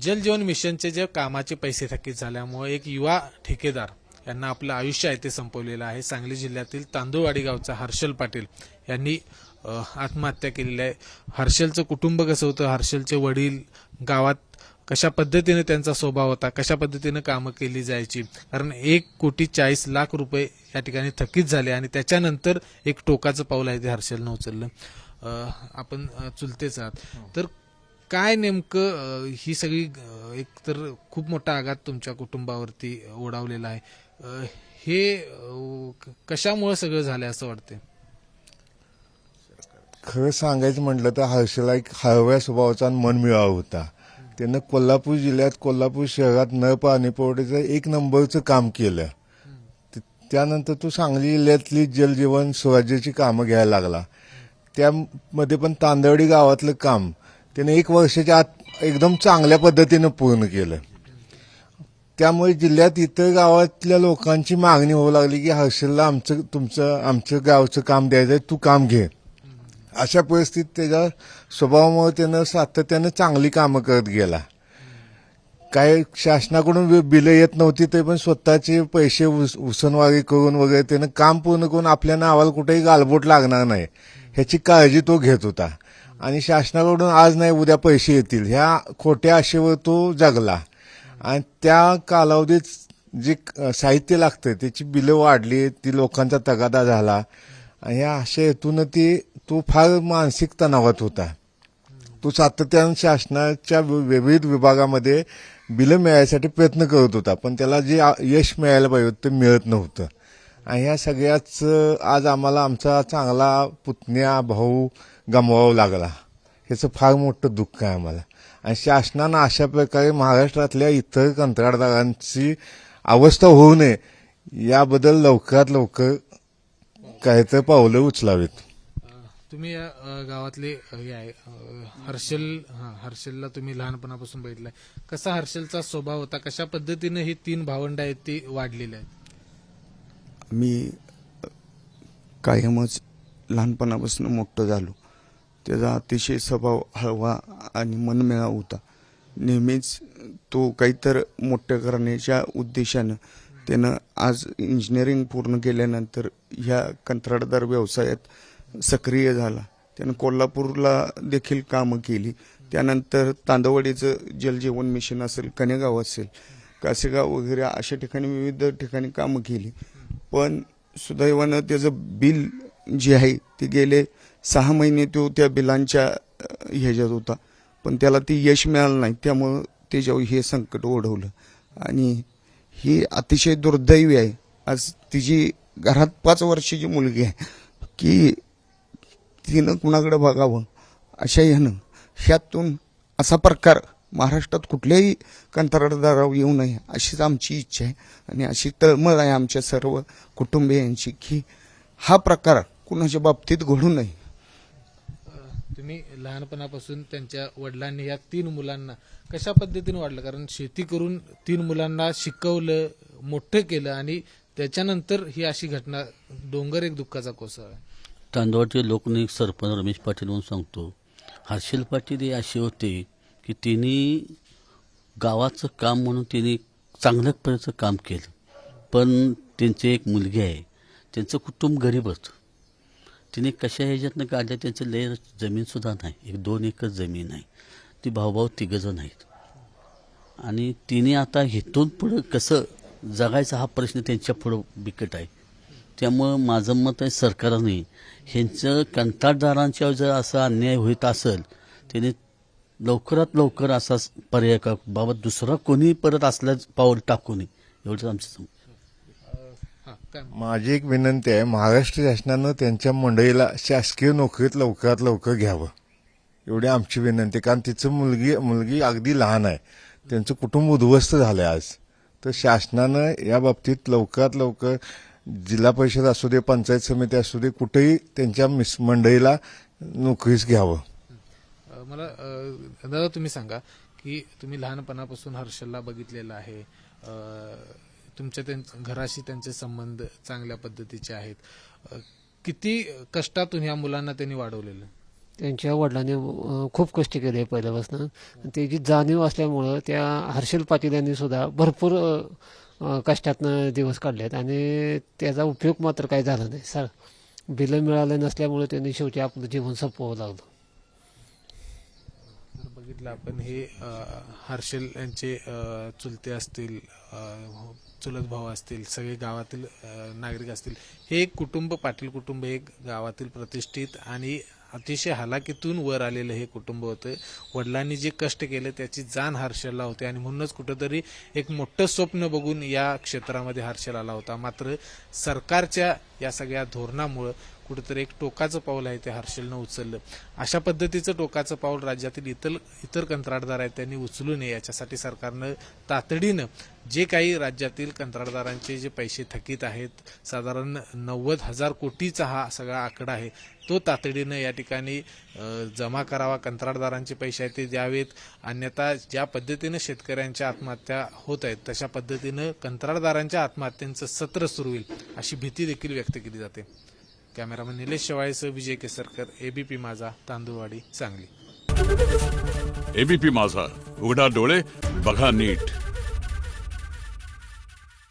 जल जीवन मिशनचे जे कामाचे पैसे थकीत झाल्यामुळे एक युवा ठेकेदार यांना आपलं आयुष्य आहे ते संपवलेलं आहे। सांगली जिल्ह्यातील तांदूळवाडी गावचा हर्षल पाटील यांनी आत्महत्या केलेली आहे। हर्षलचं कुटुंब कसं होतं, हर्षलचे वडील गावात कशा पद्धतीने त्यांचा स्वभाव होता, कशा पद्धतीने कामं केली जायची, कारण 1,40,00,000 रुपये या ठिकाणी थकीत झाले आणि त्याच्यानंतर एक टोकाचं पाऊल आहे ते हर्षलनं उचललं। आपण चुलतेच आहात, तर काय नेमकं ही सगळी एक तर खूप मोठा आघात तुमच्या कुटुंबावरती ओढावलेला आहे, हे कशामुळे सगळं झालं असं वाटतंय? खरं सांगायचं म्हटलं तर हर्षला एक हळव्या स्वभावाचा आणि मनमिळावा होता। त्यानं कोल्हापूर जिल्ह्यात, कोल्हापूर शहरात नळ पाणी पुरवठ्याचं 1 नंबरचं काम केलं। त्यानंतर तो सांगली जिल्ह्यातली जलजीवन स्वराज्याची कामं घ्यायला लागला। त्यामध्ये पण तांदळवाडी गावातलं काम त्याने 1 वर्षाच्या आत एकदम चांगल्या पद्धतीनं पूर्ण केलं। त्यामुळे जिल्ह्यात इतर गावातल्या लोकांची मागणी होऊ लागली की हर्षलला आमचं गावचं काम द्यायचंय, तू काम घे। अशा परिस्थितीत त्याच्या स्वभावामुळे त्यानं सातत्यानं चांगली कामं करत गेला। काय शासनाकडून बिलं येत नव्हती तरी पण स्वतःचे पैसे उसनवारी करून वगैरे त्यानं काम पूर्ण करून आपल्या नावाला कुठेही गालबोट लागणार नाही ह्याची काळजी तो घेत होता। आणि शासनाकडून आज नाही उद्या पैसे येतील ह्या खोट्या आशेवर तो जगला। आणि त्या कालावधीत जे साहित्य लागतं त्याची बिलं वाढली, ती लोकांचा तगादा झाला आणि ह्या आशेतून तो फार मानसिक तणावात होता। तो सातत्यानं शासनाच्या विविध विभागामध्ये बिलं मिळायसाठी प्रयत्न करत होता, पण त्याला जे यश मिळायला पाहिजे ते मिळत नव्हतं। आणि ह्या सगळ्याच आज आम्हाला आमचा चांगला पुतण्या भाऊ गमवावा लागला, ह्याचं फार मोठं दुःख आहे आम्हाला। आणि शासनानं अशा प्रकारे महाराष्ट्रातल्या इतर कंत्राटदारांची अवस्था होऊ नये याबद्दल लवकरात लवकर काहीतरी पावलं उचलावीत। तुम्ही या गावातले हे आहे हर्षलला तुम्ही लहानपणापासून बघितलंय, कसा हर्षलचा स्वभाव होता, कशा पद्धतीने ही 3 भावंड आहेत ती वाढलेली आहेत? मी कायमच लहानपणापासून मोठं झालो। त्याचा अतिशय स्वभाव हळवा आणि मनमिळावा होता। नेहमीच तो काहीतरी मोठं करण्याच्या उद्देशानं त्यानं आज इंजिनिअरिंग पूर्ण केल्यानंतर ह्या कंत्राटदार व्यवसायात सक्रिय झाला। त्यानं कोल्हापूरला देखील कामं केली। त्यानंतर तांदळवाडीचं जलजीवन मिशन असेल, कनेगाव असेल, कासेगाव वगैरे अशा ठिकाणी विविध ठिकाणी कामं केली। पण सुदैवानं त्याचं बिल जे आहे ते गेले 6 महिने तो त्या बिलांच्या ह्याच्यात होता, पण त्याला ती यश मिळालं नाही, त्यामुळं त्याच्यावर हे संकट ओढवलं। आणि ही अतिशय दुर्दैवी आहे। आज तिची घरात 5 वर्षाची मुलगी आहे की तिनं कुणाकडे बघावं अशा ह्यातून असा प्रकार महाराष्ट्रात कुठल्याही कंत्राटदारावर येऊ नये अशीच आमची इच्छा आहे। आणि अशी तळमळ आहे आमच्या सर्व कुटुंबियांची की हा प्रकार कुणाच्या बाबतीत घडू नये। तुम्ही लहानपणापासून त्यांच्या वडिलांनी या 3 मुलांना कशा पद्धतीने वाढलं, कारण शेती करून 3 मुलांना शिकवलं, मोठं केलं आणि त्याच्यानंतर ही अशी घटना, डोंगर एक दुःखाचा कोसळ आहे। तांदवाडचे लोकनायक सरपंच रमेश पाटील म्हणून सांगतो, हर्षल पाटील हे असे होते की त्यांनी गावाचं काम म्हणून त्यांनी चांगल्या प्रकारचं काम केलं, पण त्यांचे एक मुलगी आहे, त्यांचं कुटुंब गरीब होतं। तिने कशा ह्याच्यातनं काढल्या, त्यांचं लय जमीनसुद्धा नाही, 1-2 एकर जमीन आहे, ती भाऊ 3 जण आहेत। आणि तिने आता इथून पुढं कसं जगायचा हा प्रश्न त्यांच्या पुढं बिकट आहे। त्यामुळं माझं मत आहे सरकारने ह्यांचं कंत्राटदारांच्यावर जर असा अन्याय होत असेल त्याने लवकरात लवकर असा पर्याय का बाबा दुसरा कोणी परत असल्या पाऊल टाकू नये, एवढंच आमचं माझी एक विनंती आहे, महाराष्ट्र शासनानं त्यांच्या मंडळीला शासकीय नोकरीत लवकरात लवकर घ्यावं एवढी आमची विनंती आहे। कारण तिचं मुलगी अगदी लहान आहे, त्यांचं कुटुंब उद्ध्वस्त झालंय आज। तर शासनानं या बाबतीत लवकरात लवकर जिल्हा परिषद असू दे, पंचायत समिती असू दे, कुठेही त्यांच्या मंडळीला नोकरीस घ्यावं। मला दादा तुम्ही सांगा की तुम्ही लहानपणापासून हर्षलला बघितलेलं आहे, तुमच्या घराशी त्यांचे संबंध चांगल्या पद्धतीचे आहेत, किती कष्टातून ह्या मुलांना त्यांनी वाढवलेलं? त्यांच्या वडिलांनी खूप कष्ट केले पहिल्यापासून. त्याची जाणीव असल्यामुळं त्या हर्षल पाटील यांनी सुद्धा भरपूर कष्टातनं दिवस काढले आहेत आणि त्याचा उपयोग मात्र काही झाला नाही. बिलं मिळालं नसल्यामुळे त्यांनी शेवटी आपलं जीवन संपवावं लागलं. जर बघितलं आपण हे हर्षल यांचे चुलते असतील, चुलत भाऊ असतील, सगळे गावातील नागरिक असतील, हे एक कुटुंब, पाटील कुटुंब एक गावातील प्रतिष्ठित आणि अतिशय हालाकीतून वर आलेलं हे कुटुंब होतं. वडिलांनी जे कष्ट केले त्याची जाण हर्षलला होते आणि म्हणूनच कुठंतरी एक मोठं स्वप्न बघून या क्षेत्रामध्ये हर्षल आला होता. मात्र सरकारच्या या सगळ्या धोरणामुळं कुठेतरी एक टोकाचं पाऊल आहे ते हर्षलनं उचललं. अशा पद्धतीचं टोकाचं पाऊल राज्यातील इतर कंत्राटदार आहेत त्यांनी उचलू नये, याच्यासाठी सरकारनं तातडीनं जे काही राज्यातील कंत्राटदारांचे जे पैसे थकीत आहेत, साधारण 90,000 कोटीचा हा सगळा आकडा आहे, तो तातडीनं या ठिकाणी जमा करावा. कंत्राटदारांचे पैसे आहेत ते द्यावेत, अन्यथा ज्या पद्धतीनं शेतकऱ्यांच्या आत्महत्या होत आहेत तशा पद्धतीनं कंत्राटदारांच्या आत्महत्यांचं सत्र सुरू होईल अशी भीती देखील व्यक्त केली जाते. कॅमेरामन निलेश शेवाळेसह विजय केसरकर, एबीपी माझा, तांदूळवाडी, सांगली. एबीपी माझा, उघडा डोळे बघा नीट.